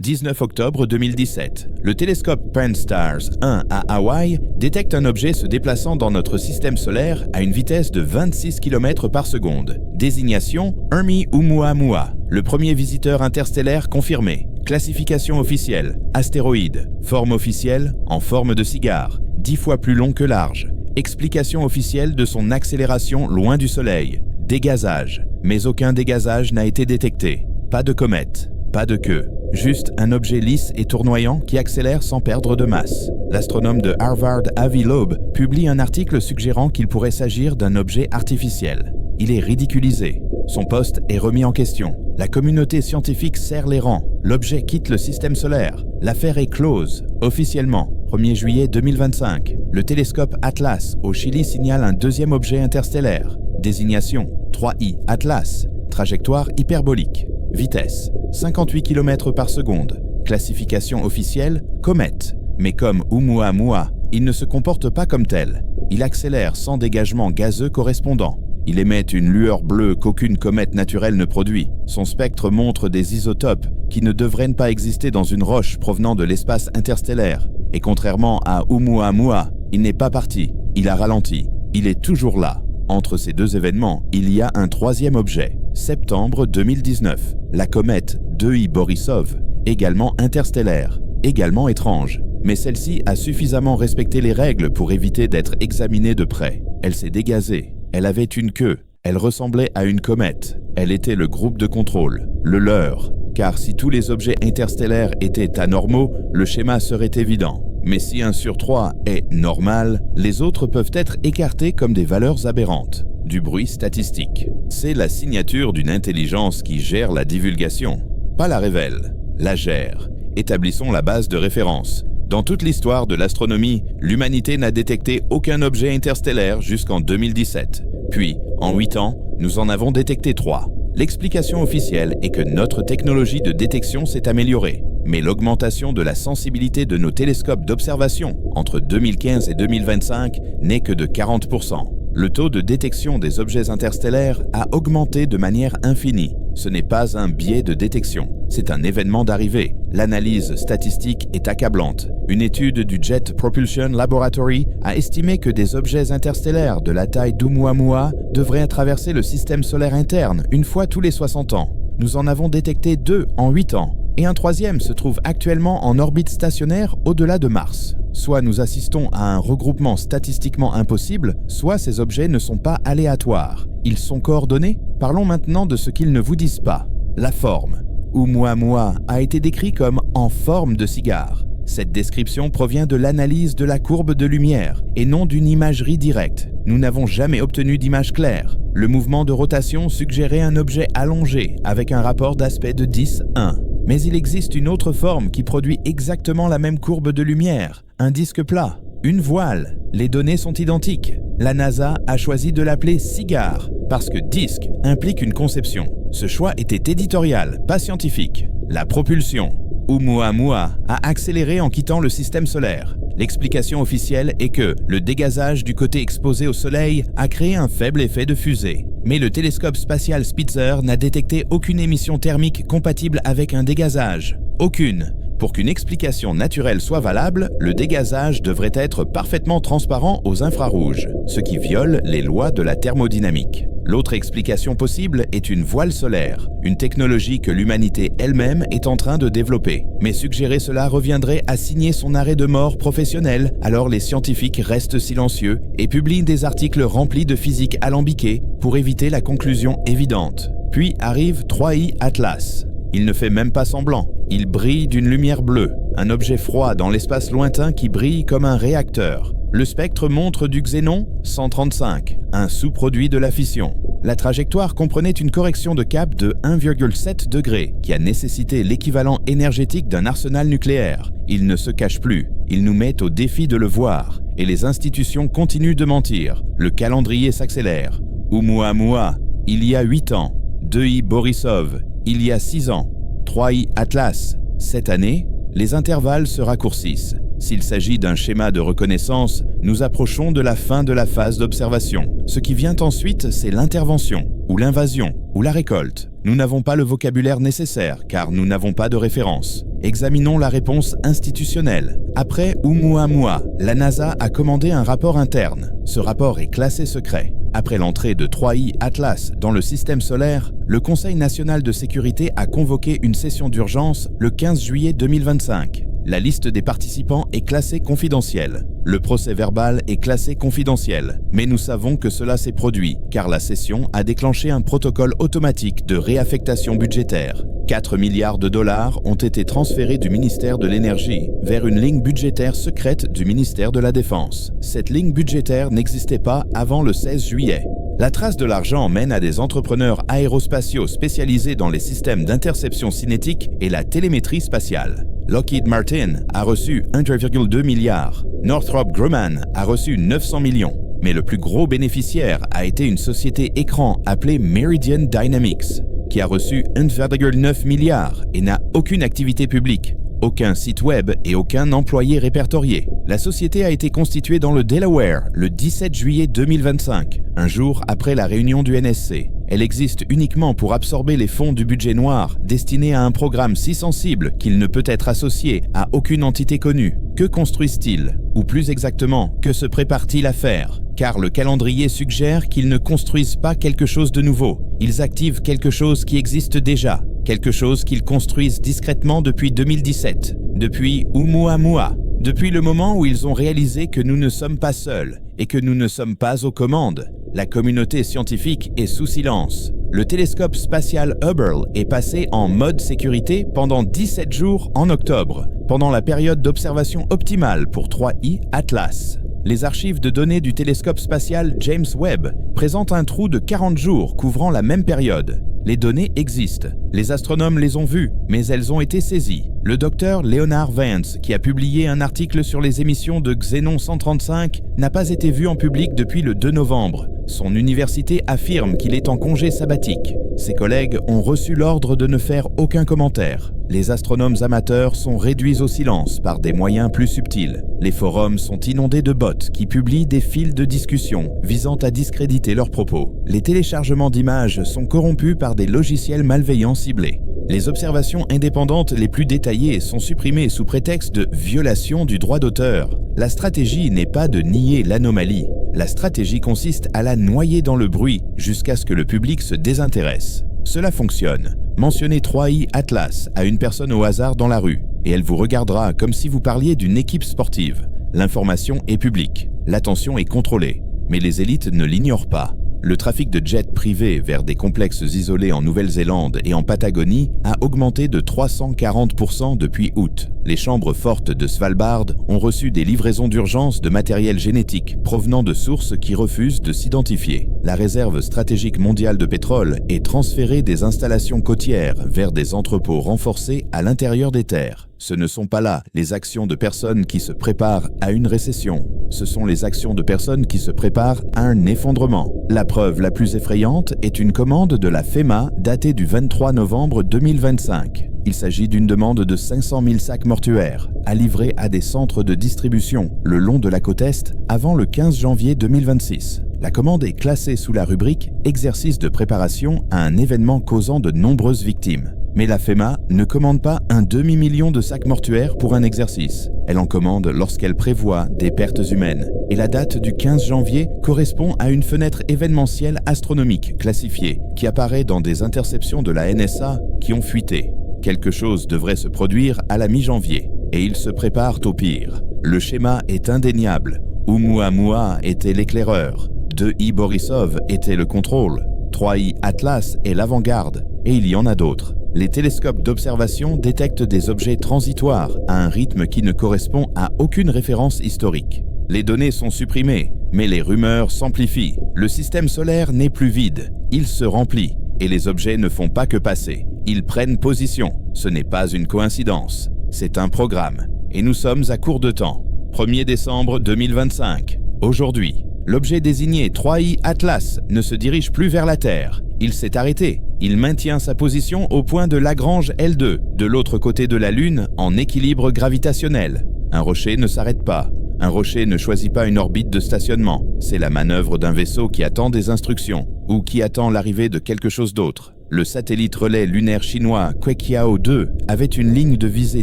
19 octobre 2017. Le télescope Pan-STARRS 1 à Hawaï détecte un objet se déplaçant dans notre système solaire à une vitesse de 26 km par seconde. Désignation Hermie Oumuamua, le premier visiteur interstellaire confirmé. Classification officielle, astéroïde. Forme officielle, en forme de cigare, 10 fois plus long que large. Explication officielle de son accélération loin du Soleil. Dégazage, mais aucun dégazage n'a été détecté. Pas de comète, pas de queue. Juste un objet lisse et tournoyant qui accélère sans perdre de masse. L'astronome de Harvard Avi Loeb publie un article suggérant qu'il pourrait s'agir d'un objet artificiel. Il est ridiculisé. Son poste est remis en question. La communauté scientifique serre les rangs. L'objet quitte le système solaire. L'affaire est close, officiellement. 1er juillet 2025. Le télescope Atlas au Chili signale un deuxième objet interstellaire. Désignation 3I Atlas. Trajectoire hyperbolique. Vitesse 58 km par seconde. Classification officielle comète. Mais comme Oumuamua, il ne se comporte pas comme tel. Il accélère sans dégagement gazeux correspondant. Il émet une lueur bleue qu'aucune comète naturelle ne produit. Son spectre montre des isotopes qui ne devraient pas exister dans une roche provenant de l'espace interstellaire. Et contrairement à Oumuamua, il n'est pas parti. Il a ralenti. Il est toujours là. Entre ces deux événements, il y a un troisième objet. Septembre 2019. La comète 2I Borisov, également interstellaire, également étrange. Mais celle-ci a suffisamment respecté les règles pour éviter d'être examinée de près. Elle s'est dégazée. Elle avait une queue. Elle ressemblait à une comète. Elle était le groupe de contrôle, le leur. Car si tous les objets interstellaires étaient anormaux, le schéma serait évident. Mais si 1 sur 3 est normal, les autres peuvent être écartés comme des valeurs aberrantes. Du bruit statistique. C'est la signature d'une intelligence qui gère la divulgation. Pas la révèle, la gère. Établissons la base de référence. Dans toute l'histoire de l'astronomie, l'humanité n'a détecté aucun objet interstellaire jusqu'en 2017. Puis, en 8 ans, nous en avons détecté 3. L'explication officielle est que notre technologie de détection s'est améliorée. Mais l'augmentation de la sensibilité de nos télescopes d'observation entre 2015 et 2025 n'est que de 40%. Le taux de détection des objets interstellaires a augmenté de manière infinie. Ce n'est pas un biais de détection, c'est un événement d'arrivée. L'analyse statistique est accablante. Une étude du Jet Propulsion Laboratory a estimé que des objets interstellaires de la taille d'Oumuamua devraient traverser le système solaire interne une fois tous les 60 ans. Nous en avons détecté 2 en 8 ans. Et un troisième se trouve actuellement en orbite stationnaire au-delà de Mars. Soit nous assistons à un regroupement statistiquement impossible, soit ces objets ne sont pas aléatoires. Ils sont coordonnés. Parlons maintenant de ce qu'ils ne vous disent pas. La forme. Oumuamua a été décrit comme en forme de cigare. Cette description provient de l'analyse de la courbe de lumière et non d'une imagerie directe. Nous n'avons jamais obtenu d'image claire. Le mouvement de rotation suggérait un objet allongé avec un rapport d'aspect de 10:1. Mais il existe une autre forme qui produit exactement la même courbe de lumière, un disque plat, une voile. Les données sont identiques. La NASA a choisi de l'appeler cigare parce que disque implique une conception. Ce choix était éditorial, pas scientifique. La propulsion. Oumuamua a accéléré en quittant le système solaire. L'explication officielle est que le dégazage du côté exposé au Soleil a créé un faible effet de fusée. Mais le télescope spatial Spitzer n'a détecté aucune émission thermique compatible avec un dégazage. Aucune. Pour qu'une explication naturelle soit valable, le dégazage devrait être parfaitement transparent aux infrarouges, ce qui viole les lois de la thermodynamique. L'autre explication possible est une voile solaire, une technologie que l'humanité elle-même est en train de développer. Mais suggérer cela reviendrait à signer son arrêt de mort professionnel, alors les scientifiques restent silencieux et publient des articles remplis de physique alambiquée pour éviter la conclusion évidente. Puis arrive 3I Atlas. Il ne fait même pas semblant. Il brille d'une lumière bleue, un objet froid dans l'espace lointain qui brille comme un réacteur. Le spectre montre du xénon 135, un sous-produit de la fission. La trajectoire comprenait une correction de cap de 1,7 degré qui a nécessité l'équivalent énergétique d'un arsenal nucléaire. Il ne se cache plus, il nous met au défi de le voir. Et les institutions continuent de mentir. Le calendrier s'accélère. Oumuamua, il y a 8 ans. 2I Borisov, il y a 6 ans. 3I Atlas, cette année, les intervalles se raccourcissent. S'il s'agit d'un schéma de reconnaissance, nous approchons de la fin de la phase d'observation. Ce qui vient ensuite, c'est l'intervention, ou l'invasion, ou la récolte. Nous n'avons pas le vocabulaire nécessaire, car nous n'avons pas de référence. Examinons la réponse institutionnelle. Après Oumuamua, la NASA a commandé un rapport interne. Ce rapport est classé secret. Après l'entrée de 3I Atlas dans le système solaire, le Conseil national de sécurité a convoqué une session d'urgence le 15 juillet 2025. La liste des participants est classée confidentielle. Le procès-verbal est classé confidentiel. Mais nous savons que cela s'est produit, car la session a déclenché un protocole automatique de réaffectation budgétaire. 4 milliards de dollars ont été transférés du ministère de l'Énergie vers une ligne budgétaire secrète du ministère de la Défense. Cette ligne budgétaire n'existait pas avant le 16 juillet. La trace de l'argent mène à des entrepreneurs aérospatiaux spécialisés dans les systèmes d'interception cinétique et la télémétrie spatiale. Lockheed Martin a reçu 1,2 milliard. Northrop Grumman a reçu 900 millions. Mais le plus gros bénéficiaire a été une société écran appelée Meridian Dynamics, qui a reçu 1,9 milliard et n'a aucune activité publique, aucun site web et aucun employé répertorié. La société a été constituée dans le Delaware le 17 juillet 2025, un jour après la réunion du NSC. Elle existe uniquement pour absorber les fonds du budget noir destiné à un programme si sensible qu'il ne peut être associé à aucune entité connue. Que construisent-ils? Ou plus exactement, que se prépare-t-il à faire? Car le calendrier suggère qu'ils ne construisent pas quelque chose de nouveau. Ils activent quelque chose qui existe déjà, quelque chose qu'ils construisent discrètement depuis 2017, depuis Oumuamua, depuis le moment où ils ont réalisé que nous ne sommes pas seuls et que nous ne sommes pas aux commandes. La communauté scientifique est sous silence. Le télescope spatial Hubble est passé en mode sécurité pendant 17 jours en octobre, pendant la période d'observation optimale pour 3I Atlas. Les archives de données du télescope spatial James Webb présentent un trou de 40 jours couvrant la même période. Les données existent. Les astronomes les ont vues, mais elles ont été saisies. Le docteur Leonard Vance, qui a publié un article sur les émissions de Xénon 135, n'a pas été vu en public depuis le 2 novembre. Son université affirme qu'il est en congé sabbatique. Ses collègues ont reçu l'ordre de ne faire aucun commentaire. Les astronomes amateurs sont réduits au silence par des moyens plus subtils. Les forums sont inondés de bots qui publient des fils de discussion visant à discréditer leurs propos. Les téléchargements d'images sont corrompus par des logiciels malveillants ciblés. Les observations indépendantes les plus détaillées sont supprimées sous prétexte de violation du droit d'auteur. La stratégie n'est pas de nier l'anomalie. La stratégie consiste à la noyer dans le bruit jusqu'à ce que le public se désintéresse. Cela fonctionne. Mentionnez 3I Atlas à une personne au hasard dans la rue et elle vous regardera comme si vous parliez d'une équipe sportive. L'information est publique, l'attention est contrôlée, mais les élites ne l'ignorent pas. Le trafic de jets privés vers des complexes isolés en Nouvelle-Zélande et en Patagonie a augmenté de 340% depuis août. Les chambres fortes de Svalbard ont reçu des livraisons d'urgence de matériel génétique provenant de sources qui refusent de s'identifier. La réserve stratégique mondiale de pétrole est transférée des installations côtières vers des entrepôts renforcés à l'intérieur des terres. Ce ne sont pas là les actions de personnes qui se préparent à une récession. Ce sont les actions de personnes qui se préparent à un effondrement. La preuve la plus effrayante est une commande de la FEMA datée du 23 novembre 2025. Il s'agit d'une demande de 500 000 sacs mortuaires à livrer à des centres de distribution le long de la côte Est avant le 15 janvier 2026. La commande est classée sous la rubrique « Exercice de préparation à un événement causant de nombreuses victimes ». Mais la FEMA ne commande pas un demi-million de sacs mortuaires pour un exercice. Elle en commande lorsqu'elle prévoit des pertes humaines. Et la date du 15 janvier correspond à une fenêtre événementielle astronomique classifiée qui apparaît dans des interceptions de la NSA qui ont fuité. Quelque chose devrait se produire à la mi-janvier et ils se préparent au pire. Le schéma est indéniable. Oumuamua était l'éclaireur, 2I Borisov était le contrôle, 3I Atlas est l'avant-garde et il y en a d'autres. Les télescopes d'observation détectent des objets transitoires à un rythme qui ne correspond à aucune référence historique. Les données sont supprimées, mais les rumeurs s'amplifient. Le système solaire n'est plus vide, il se remplit, et les objets ne font pas que passer. Ils prennent position. Ce n'est pas une coïncidence, c'est un programme. Et nous sommes à court de temps. 1er décembre 2025. Aujourd'hui, l'objet désigné 3I Atlas ne se dirige plus vers la Terre. Il s'est arrêté. Il maintient sa position au point de Lagrange L2, de l'autre côté de la Lune, en équilibre gravitationnel. Un rocher ne s'arrête pas. Un rocher ne choisit pas une orbite de stationnement. C'est la manœuvre d'un vaisseau qui attend des instructions ou qui attend l'arrivée de quelque chose d'autre. Le satellite relais lunaire chinois Queqiao 2 avait une ligne de visée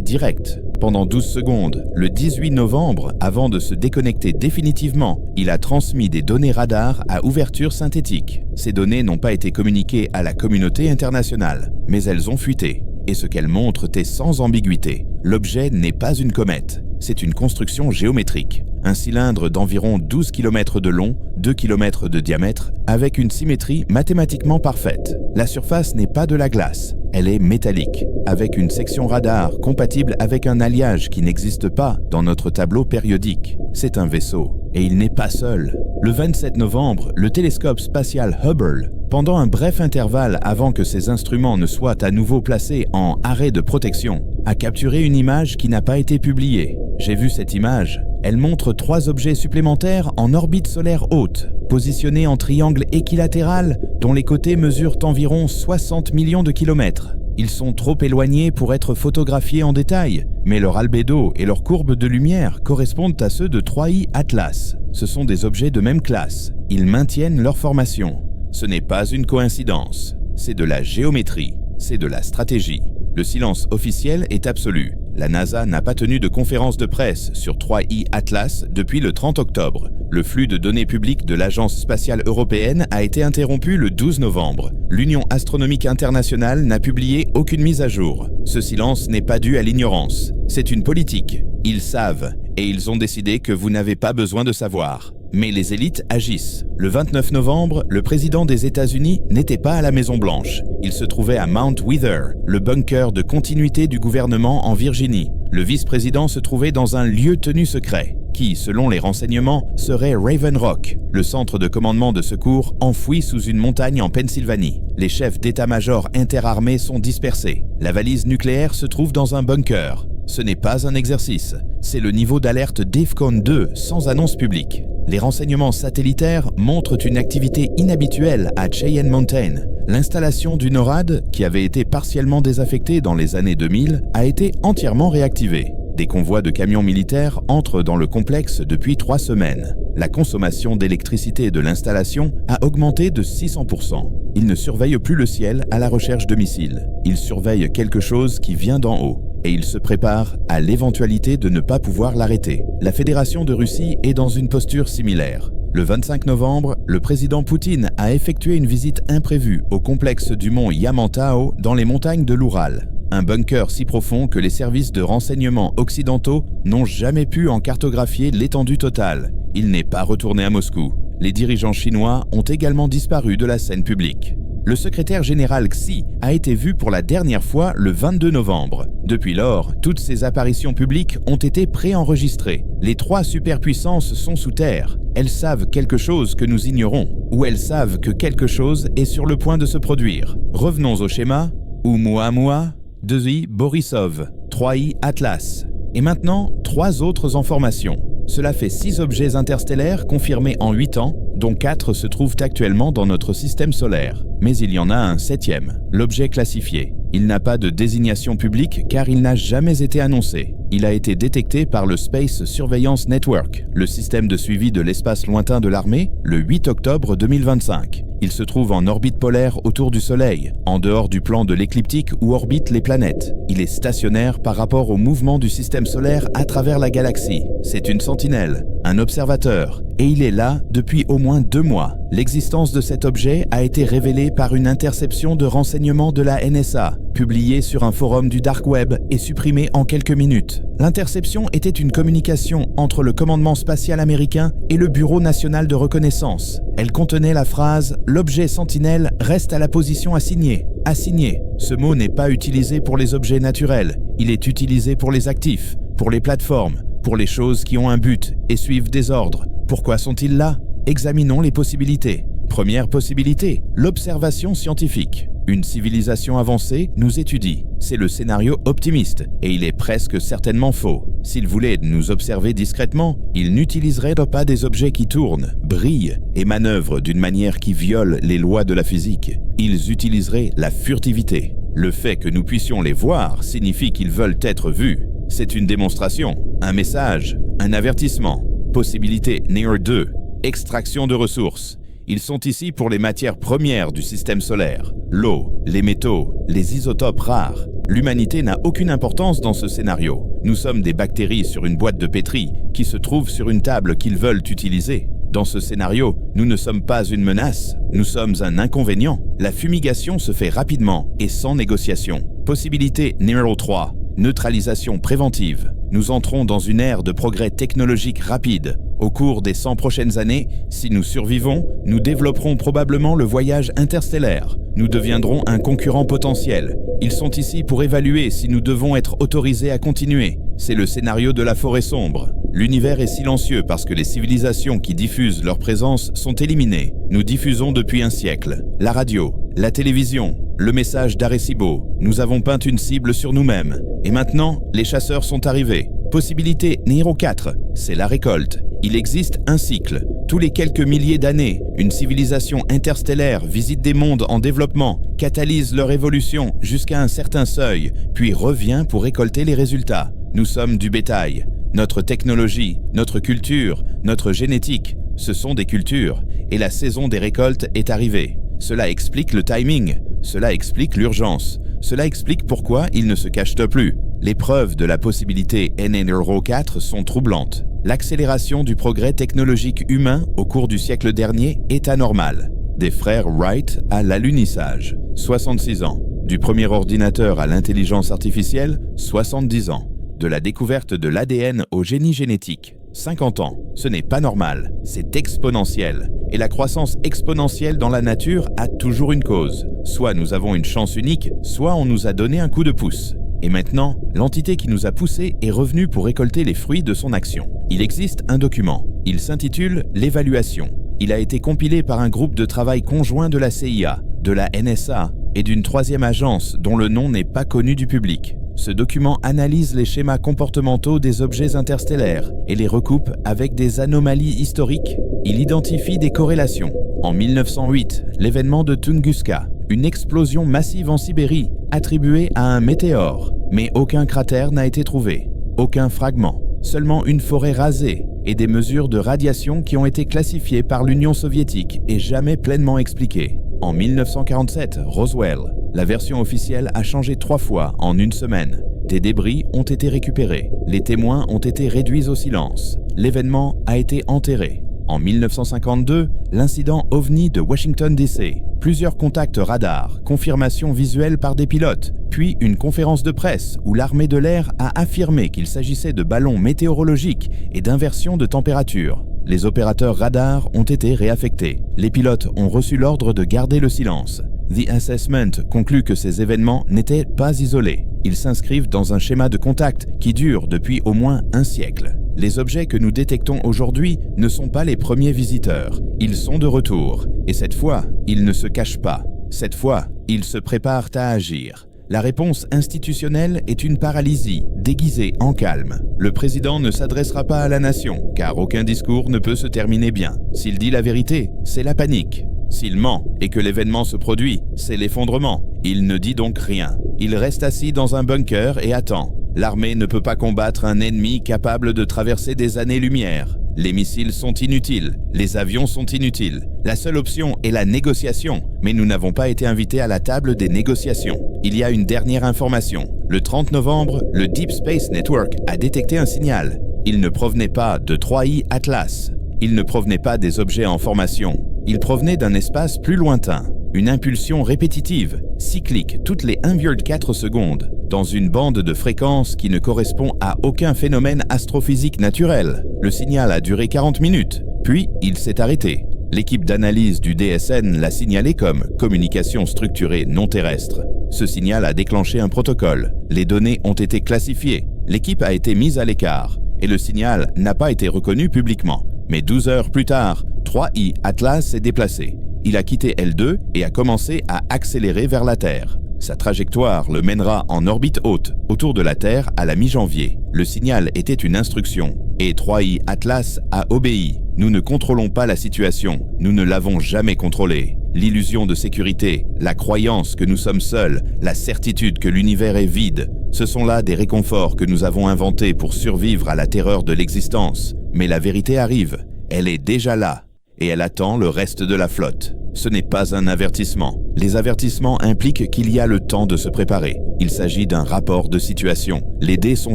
directe. Pendant 12 secondes, le 18 novembre, avant de se déconnecter définitivement, il a transmis des données radar à ouverture synthétique. Ces données n'ont pas été communiquées à la communauté internationale, mais elles ont fuité. Et ce qu'elles montrent est sans ambiguïté. L'objet n'est pas une comète, c'est une construction géométrique. Un cylindre d'environ 12 km de long, 2 km de diamètre, avec une symétrie mathématiquement parfaite. La surface n'est pas de la glace, elle est métallique, avec une section radar compatible avec un alliage qui n'existe pas dans notre tableau périodique. C'est un vaisseau, et il n'est pas seul. Le 27 novembre, le télescope spatial Hubble, pendant un bref intervalle avant que ses instruments ne soient à nouveau placés en arrêt de protection, a capturé une image qui n'a pas été publiée. J'ai vu cette image. Elle montre 3 objets supplémentaires en orbite solaire haute, positionnés en triangle équilatéral dont les côtés mesurent environ 60 millions de kilomètres. Ils sont trop éloignés pour être photographiés en détail, mais leur albédo et leur courbe de lumière correspondent à ceux de 3I Atlas. Ce sont des objets de même classe. Ils maintiennent leur formation. Ce n'est pas une coïncidence. C'est de la géométrie. C'est de la stratégie. Le silence officiel est absolu. La NASA n'a pas tenu de conférence de presse sur 3I Atlas depuis le 30 octobre. Le flux de données publiques de l'Agence spatiale européenne a été interrompu le 12 novembre. L'Union astronomique internationale n'a publié aucune mise à jour. Ce silence n'est pas dû à l'ignorance. C'est une politique. Ils savent, et ils ont décidé que vous n'avez pas besoin de savoir. Mais les élites agissent. Le 29 novembre, le président des États-Unis n'était pas à la Maison-Blanche. Il se trouvait à Mount Weather, le bunker de continuité du gouvernement en Virginie. Le vice-président se trouvait dans un lieu tenu secret, qui, selon les renseignements, serait Raven Rock, le centre de commandement de secours enfoui sous une montagne en Pennsylvanie. Les chefs d'état-major interarmés sont dispersés. La valise nucléaire se trouve dans un bunker. Ce n'est pas un exercice, c'est le niveau d'alerte DEFCON 2 sans annonce publique. Les renseignements satellitaires montrent une activité inhabituelle à Cheyenne Mountain. L'installation du NORAD, qui avait été partiellement désaffectée dans les années 2000, a été entièrement réactivée. Des convois de camions militaires entrent dans le complexe depuis 3 semaines. La consommation d'électricité de l'installation a augmenté de 600%. Ils ne surveillent plus le ciel à la recherche de missiles. Ils surveillent quelque chose qui vient d'en haut. Et il se prépare à l'éventualité de ne pas pouvoir l'arrêter. La Fédération de Russie est dans une posture similaire. Le 25 novembre, le président Poutine a effectué une visite imprévue au complexe du mont Yamantau dans les montagnes de l'Oural. Un bunker si profond que les services de renseignement occidentaux n'ont jamais pu en cartographier l'étendue totale. Il n'est pas retourné à Moscou. Les dirigeants chinois ont également disparu de la scène publique. Le secrétaire général Xi a été vu pour la dernière fois le 22 novembre. Depuis lors, toutes ses apparitions publiques ont été préenregistrées. Les 3 superpuissances sont sous terre. Elles savent quelque chose que nous ignorons, ou elles savent que quelque chose est sur le point de se produire. Revenons au schéma. Oumuamua, 2I Borisov, 3I Atlas. Et maintenant, 3 autres informations. Cela fait 6 objets interstellaires confirmés en 8 ans, dont 4 se trouvent actuellement dans notre système solaire. Mais il y en a un 7e, l'objet classifié. Il n'a pas de désignation publique car il n'a jamais été annoncé. Il a été détecté par le Space Surveillance Network, le système de suivi de l'espace lointain de l'armée, le 8 octobre 2025. Il se trouve en orbite polaire autour du Soleil, en dehors du plan de l'écliptique où orbitent les planètes. Il est stationnaire par rapport au mouvement du système solaire à travers la galaxie. C'est une sentinelle, un observateur, et il est là depuis au moins 2 mois. L'existence de cet objet a été révélée par une interception de renseignements de la NSA, publiée sur un forum du Dark Web et supprimée en quelques minutes. L'interception était une communication entre le commandement spatial américain et le Bureau national de reconnaissance. Elle contenait la phrase « L'objet sentinelle reste à la position assignée ». Assigné. Ce mot n'est pas utilisé pour les objets naturels. Il est utilisé pour les actifs, pour les plateformes, pour les choses qui ont un but et suivent des ordres. Pourquoi sont-ils là ? Examinons les possibilités. Première possibilité, l'observation scientifique. Une civilisation avancée nous étudie. C'est le scénario optimiste, et il est presque certainement faux. S'ils voulaient nous observer discrètement, ils n'utiliseraient pas des objets qui tournent, brillent et manœuvrent d'une manière qui viole les lois de la physique. Ils utiliseraient la furtivité. Le fait que nous puissions les voir signifie qu'ils veulent être vus. C'est une démonstration. un message, un avertissement, possibilité Near 2, extraction de ressources. Ils sont ici pour les matières premières du système solaire, l'eau, les métaux, les isotopes rares. L'humanité n'a aucune importance dans ce scénario. Nous sommes des bactéries sur une boîte de pétri qui se trouvent sur une table qu'ils veulent utiliser. Dans ce scénario, nous ne sommes pas une menace, nous sommes un inconvénient. La fumigation se fait rapidement et sans négociation. Possibilité numéro 3, neutralisation préventive. Nous entrons dans une ère de progrès technologique rapide. Au cours des 100 prochaines années, si nous survivons, nous développerons probablement le voyage interstellaire. Nous deviendrons un concurrent potentiel. Ils sont ici pour évaluer si nous devons être autorisés à continuer. C'est le scénario de la forêt sombre. L'univers est silencieux parce que les civilisations qui diffusent leur présence sont éliminées. Nous diffusons depuis un siècle. La radio, la télévision, le message d'Arecibo. Nous avons peint une cible sur nous-mêmes. Et maintenant, les chasseurs sont arrivés. Possibilité numéro 4, c'est la récolte. Il existe un cycle. Tous les quelques milliers d'années, une civilisation interstellaire visite des mondes en développement, catalyse leur évolution jusqu'à un certain seuil, puis revient pour récolter les résultats. Nous sommes du bétail. Notre technologie, notre culture, notre génétique, ce sont des cultures, et la saison des récoltes est arrivée. Cela explique le timing, cela explique l'urgence, cela explique pourquoi ils ne se cachent plus. Les preuves de la possibilité NN4 sont troublantes. L'accélération du progrès technologique humain au cours du siècle dernier est anormale. Des frères Wright à l'alunissage, 66 ans. Du premier ordinateur à l'intelligence artificielle, 70 ans. De la découverte de l'ADN au génie génétique, 50 ans. Ce n'est pas normal, c'est exponentiel. Et la croissance exponentielle dans la nature a toujours une cause. Soit nous avons une chance unique, soit on nous a donné un coup de pouce. Et maintenant, l'entité qui nous a poussés est revenue pour récolter les fruits de son action. Il existe un document. Il s'intitule « L'évaluation ». Il a été compilé par un groupe de travail conjoint de la CIA, de la NSA et d'une troisième agence dont le nom n'est pas connu du public. Ce document analyse les schémas comportementaux des objets interstellaires et les recoupe avec des anomalies historiques. Il identifie des corrélations. En 1908, l'événement de Tunguska, une explosion massive en Sibérie, attribuée à un météore. Mais aucun cratère n'a été trouvé, aucun fragment, seulement une forêt rasée et des mesures de radiation qui ont été classifiées par l'Union soviétique et jamais pleinement expliquées. En 1947, Roswell, la version officielle a changé 3 fois en une semaine. Des débris ont été récupérés, les témoins ont été réduits au silence. L'événement a été enterré. En 1952, l'incident OVNI de Washington DC. Plusieurs contacts radars, confirmation visuelle par des pilotes, puis une conférence de presse où l'armée de l'air a affirmé qu'il s'agissait de ballons météorologiques et d'inversion de température. Les opérateurs radars ont été réaffectés. Les pilotes ont reçu l'ordre de garder le silence. The Assessment conclut que ces événements n'étaient pas isolés. Ils s'inscrivent dans un schéma de contact qui dure depuis au moins un siècle. Les objets que nous détectons aujourd'hui ne sont pas les premiers visiteurs. Ils sont de retour. Et cette fois, ils ne se cachent pas. Cette fois, ils se préparent à agir. La réponse institutionnelle est une paralysie, déguisée en calme. Le président ne s'adressera pas à la nation, car aucun discours ne peut se terminer bien. S'il dit la vérité, c'est la panique. S'il ment et que l'événement se produit, c'est l'effondrement. Il ne dit donc rien. Il reste assis dans un bunker et attend. L'armée ne peut pas combattre un ennemi capable de traverser des années-lumière. Les missiles sont inutiles, les avions sont inutiles. La seule option est la négociation, mais nous n'avons pas été invités à la table des négociations. Il y a une dernière information. Le 30 novembre, le Deep Space Network a détecté un signal. Il ne provenait pas de 3I Atlas. Il ne provenait pas des objets en formation. Il provenait d'un espace plus lointain. Une impulsion répétitive, cyclique toutes les 1,4 secondes, dans une bande de fréquences qui ne correspond à aucun phénomène astrophysique naturel. Le signal a duré 40 minutes, puis il s'est arrêté. L'équipe d'analyse du DSN l'a signalé comme communication structurée non terrestre. Ce signal a déclenché un protocole. Les données ont été classifiées. L'équipe a été mise à l'écart et le signal n'a pas été reconnu publiquement. Mais 12 heures plus tard, 3I Atlas s'est déplacé. Il a quitté L2 et a commencé à accélérer vers la Terre. Sa trajectoire le mènera en orbite haute, autour de la Terre à la mi-janvier. Le signal était une instruction, et 3I Atlas a obéi. Nous ne contrôlons pas la situation, nous ne l'avons jamais contrôlée. l'illusion de sécurité, la croyance que nous sommes seuls, la certitude que l'univers est vide. Ce sont là des réconforts que nous avons inventés pour survivre à la terreur de l'existence. Mais la vérité arrive, elle est déjà là, et elle attend le reste de la flotte. Ce n'est pas un avertissement. Les avertissements impliquent qu'il y a le temps de se préparer. Il s'agit d'un rapport de situation. Les dés sont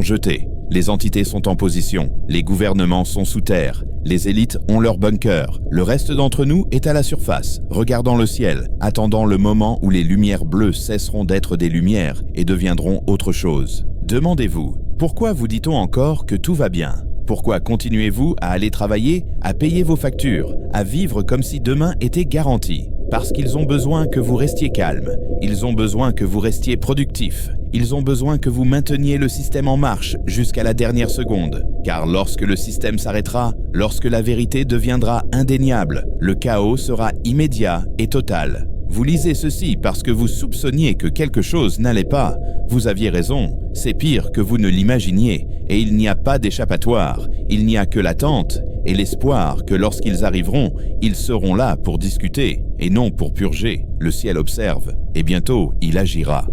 jetés. Les entités sont en position. Les gouvernements sont sous terre. Les élites ont leur bunker. Le reste d'entre nous est à la surface, regardant le ciel, attendant le moment où les lumières bleues cesseront d'être des lumières et deviendront autre chose. Demandez-vous, pourquoi vous dit-on encore que tout va bien ? Pourquoi continuez-vous à aller travailler, à payer vos factures, à vivre comme si demain était garanti ? Parce qu'ils ont besoin que vous restiez calme, ils ont besoin que vous restiez productif, ils ont besoin que vous mainteniez le système en marche jusqu'à la dernière seconde. Car lorsque le système s'arrêtera, lorsque la vérité deviendra indéniable, le chaos sera immédiat et total. Vous lisez ceci parce que vous soupçonniez que quelque chose n'allait pas. Vous aviez raison, c'est pire que vous ne l'imaginiez, et il n'y a pas d'échappatoire, il n'y a que l'attente et l'espoir que lorsqu'ils arriveront, ils seront là pour discuter et non pour purger. Le ciel observe, et bientôt il agira.